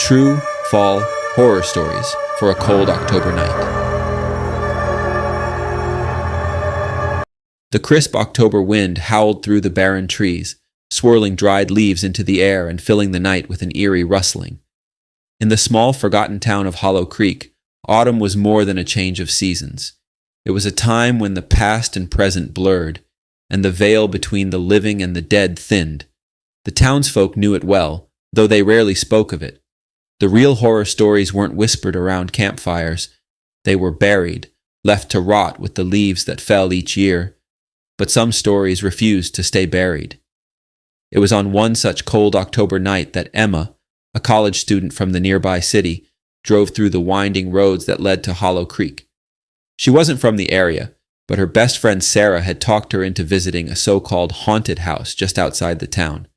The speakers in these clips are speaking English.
True fall horror stories for a cold October night. The crisp October wind howled through the barren trees, swirling dried leaves into the air and filling the night with an eerie rustling. In the small, forgotten town of Hollow Creek, autumn was more than a change of seasons. It was a time when the past and present blurred, and the veil between the living and the dead thinned. The townsfolk knew it well, though they rarely spoke of it. The real horror stories weren't whispered around campfires. They were buried, left to rot with the leaves that fell each year. But some stories refused to stay buried. It was on one such cold October night that Emma, a college student from the nearby city, drove through the winding roads that led to Hollow Creek. She wasn't from the area, but her best friend Sarah had talked her into visiting a so-called haunted house just outside the town.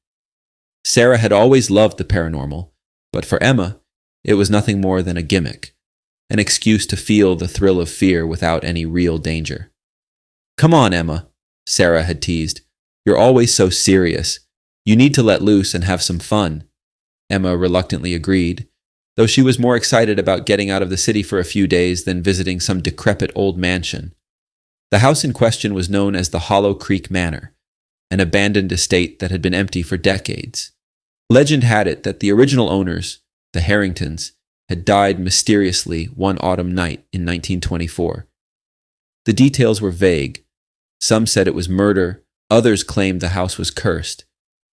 Sarah had always loved the paranormal, but for Emma, it was nothing more than a gimmick, an excuse to feel the thrill of fear without any real danger. "Come on, Emma," Sarah had teased. "You're always so serious. You need to let loose and have some fun." Emma reluctantly agreed, though she was more excited about getting out of the city for a few days than visiting some decrepit old mansion. The house in question was known as the Hollow Creek Manor, an abandoned estate that had been empty for decades. Legend had it that the original owners, the Harringtons, had died mysteriously one autumn night in 1924. The details were vague. Some said it was murder, others claimed the house was cursed.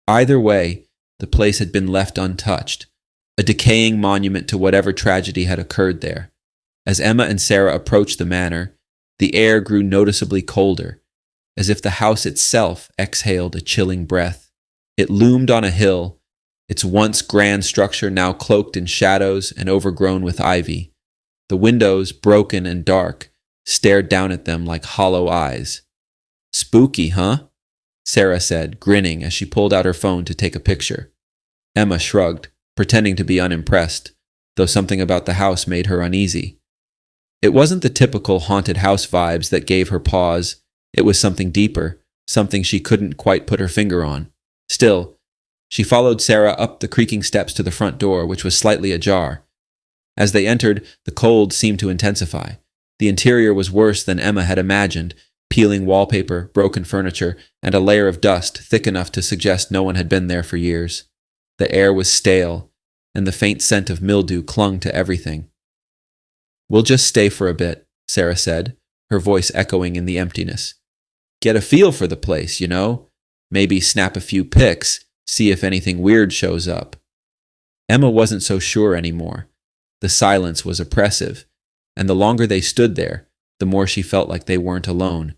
Either way, the place had been left untouched, a decaying monument to whatever tragedy had occurred there. As Emma and Sarah approached the manor, the air grew noticeably colder, as if the house itself exhaled a chilling breath. It loomed on a hill, its once grand structure now cloaked in shadows and overgrown with ivy. The windows, broken and dark, stared down at them like hollow eyes. "Spooky, huh?" Sarah said, grinning as she pulled out her phone to take a picture. Emma shrugged, pretending to be unimpressed, though something about the house made her uneasy. It wasn't the typical haunted house vibes that gave her pause. It was something deeper, something she couldn't quite put her finger on. Still, she followed Sarah up the creaking steps to the front door, which was slightly ajar. As they entered, the cold seemed to intensify. The interior was worse than Emma had imagined, peeling wallpaper, broken furniture, and a layer of dust thick enough to suggest no one had been there for years. The air was stale, and the faint scent of mildew clung to everything. "We'll just stay for a bit," Sarah said, her voice echoing in the emptiness. "Get a feel for the place, you know? Maybe snap a few pics, see if anything weird shows up." Emma wasn't so sure anymore. The silence was oppressive, and the longer they stood there, the more she felt like they weren't alone.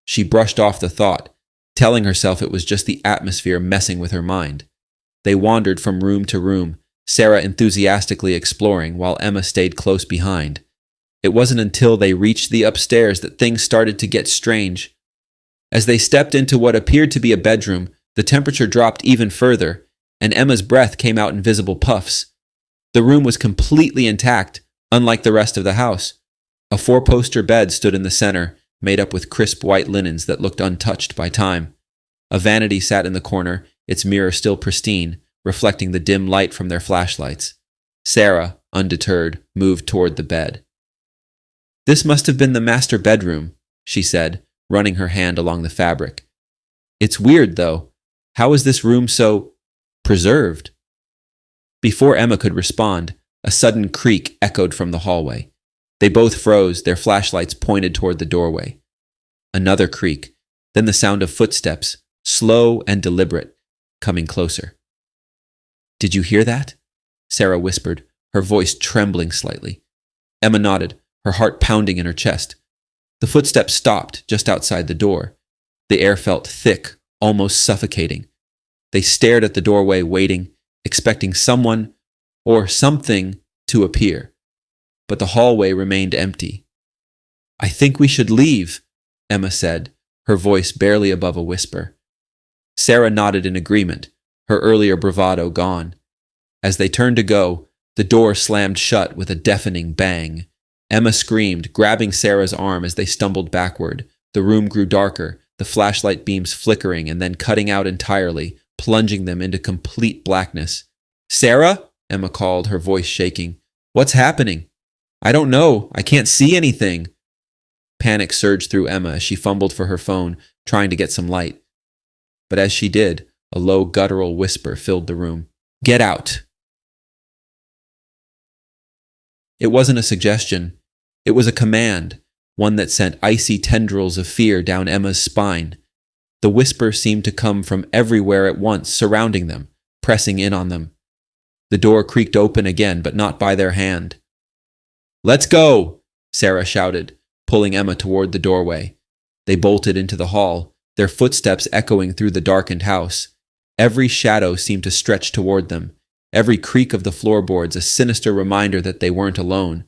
She brushed off the thought, telling herself it was just the atmosphere messing with her mind. They wandered from room to room, Sarah enthusiastically exploring while Emma stayed close behind. It wasn't until they reached the upstairs that things started to get strange. As they stepped into what appeared to be a bedroom, the temperature dropped even further, and Emma's breath came out in visible puffs. The room was completely intact, unlike the rest of the house. A four-poster bed stood in the center, made up with crisp white linens that looked untouched by time. A vanity sat in the corner, its mirror still pristine, reflecting the dim light from their flashlights. Sarah, undeterred, moved toward the bed. "This must have been the master bedroom," she said, running her hand along the fabric. "It's weird, though. How is this room so preserved?" Before Emma could respond, a sudden creak echoed from the hallway. They both froze, their flashlights pointed toward the doorway. Another creak, then the sound of footsteps, slow and deliberate, coming closer. "Did you hear that?" Sarah whispered, her voice trembling slightly. Emma nodded, her heart pounding in her chest. The footsteps stopped just outside the door. The air felt thick, almost suffocating. They stared at the doorway, waiting, expecting someone or something to appear. But the hallway remained empty. "I think we should leave," Emma said, her voice barely above a whisper. Sarah nodded in agreement, her earlier bravado gone. As they turned to go, the door slammed shut with a deafening bang. Emma screamed, grabbing Sarah's arm as they stumbled backward. The room grew darker, the flashlight beams flickering and then cutting out entirely, plunging them into complete blackness. "Sarah?" Emma called, her voice shaking. What's happening? I don't know. I can't see anything. Panic surged through Emma as she fumbled for her phone, trying to get some light. But as she did, a low guttural whisper filled the room. Get out! It wasn't a suggestion. It was a command, one that sent icy tendrils of fear down Emma's spine. The whisper seemed to come from everywhere at once, surrounding them, pressing in on them. The door creaked open again, but not by their hand. Let's go! Sarah shouted, pulling Emma toward the doorway. They bolted into the hall, their footsteps echoing through the darkened house. Every shadow seemed to stretch toward them, every creak of the floorboards a sinister reminder that they weren't alone.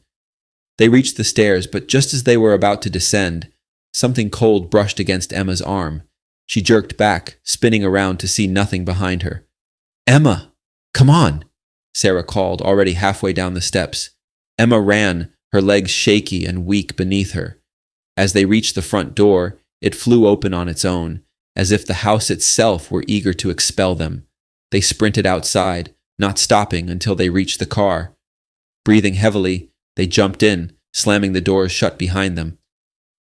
They reached the stairs, but just as they were about to descend, something cold brushed against Emma's arm. She jerked back, spinning around to see nothing behind her. Emma! Come on! Sarah called, already halfway down the steps. Emma ran, her legs shaky and weak beneath her. As they reached the front door, it flew open on its own, as if the house itself were eager to expel them. They sprinted outside, not stopping until they reached the car. Breathing heavily, they jumped in, slamming the doors shut behind them.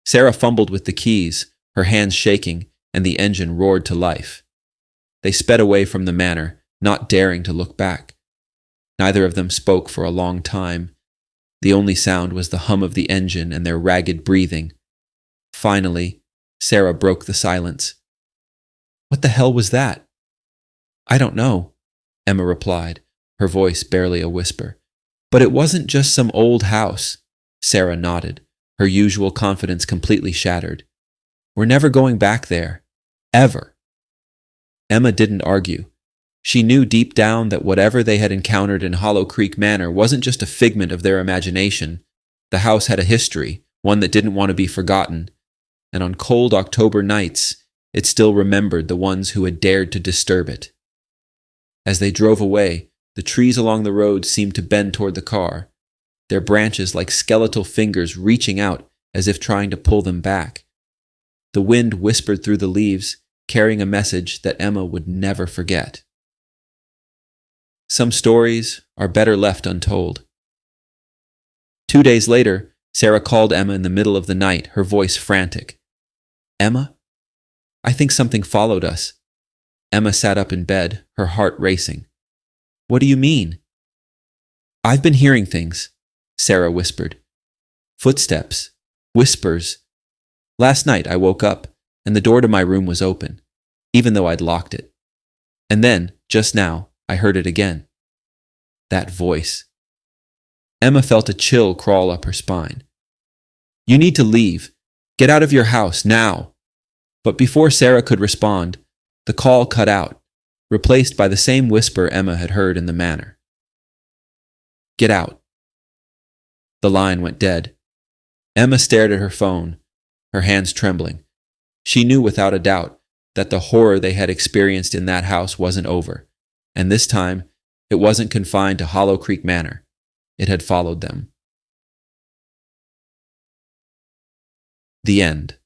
Sarah fumbled with the keys, her hands shaking, and the engine roared to life. They sped away from the manor, not daring to look back. Neither of them spoke for a long time. The only sound was the hum of the engine and their ragged breathing. Finally, Sarah broke the silence. What the hell was that? I don't know, Emma replied, her voice barely a whisper. But it wasn't just some old house. Sarah nodded, her usual confidence completely shattered. We're never going back there. Ever. Emma didn't argue. She knew deep down that whatever they had encountered in Hollow Creek Manor wasn't just a figment of their imagination. The house had a history, one that didn't want to be forgotten. And on cold October nights, it still remembered the ones who had dared to disturb it. As they drove away, the trees along the road seemed to bend toward the car, their branches like skeletal fingers reaching out as if trying to pull them back. The wind whispered through the leaves, carrying a message that Emma would never forget. Some stories are better left untold. 2 days later, Sarah called Emma in the middle of the night, her voice frantic. Emma? I think something followed us. Emma sat up in bed, her heart racing. What do you mean? I've been hearing things, Sarah whispered. Footsteps, whispers. Last night I woke up, and the door to my room was open, even though I'd locked it. And then, just now, I heard it again. That voice. Emma felt a chill crawl up her spine. You need to leave. Get out of your house, now. But before Sarah could respond, the call cut out, replaced by the same whisper Emma had heard in the manor. Get out. The line went dead. Emma stared at her phone, her hands trembling. She knew without a doubt that the horror they had experienced in that house wasn't over, and this time it wasn't confined to Hollow Creek Manor. It had followed them. The end.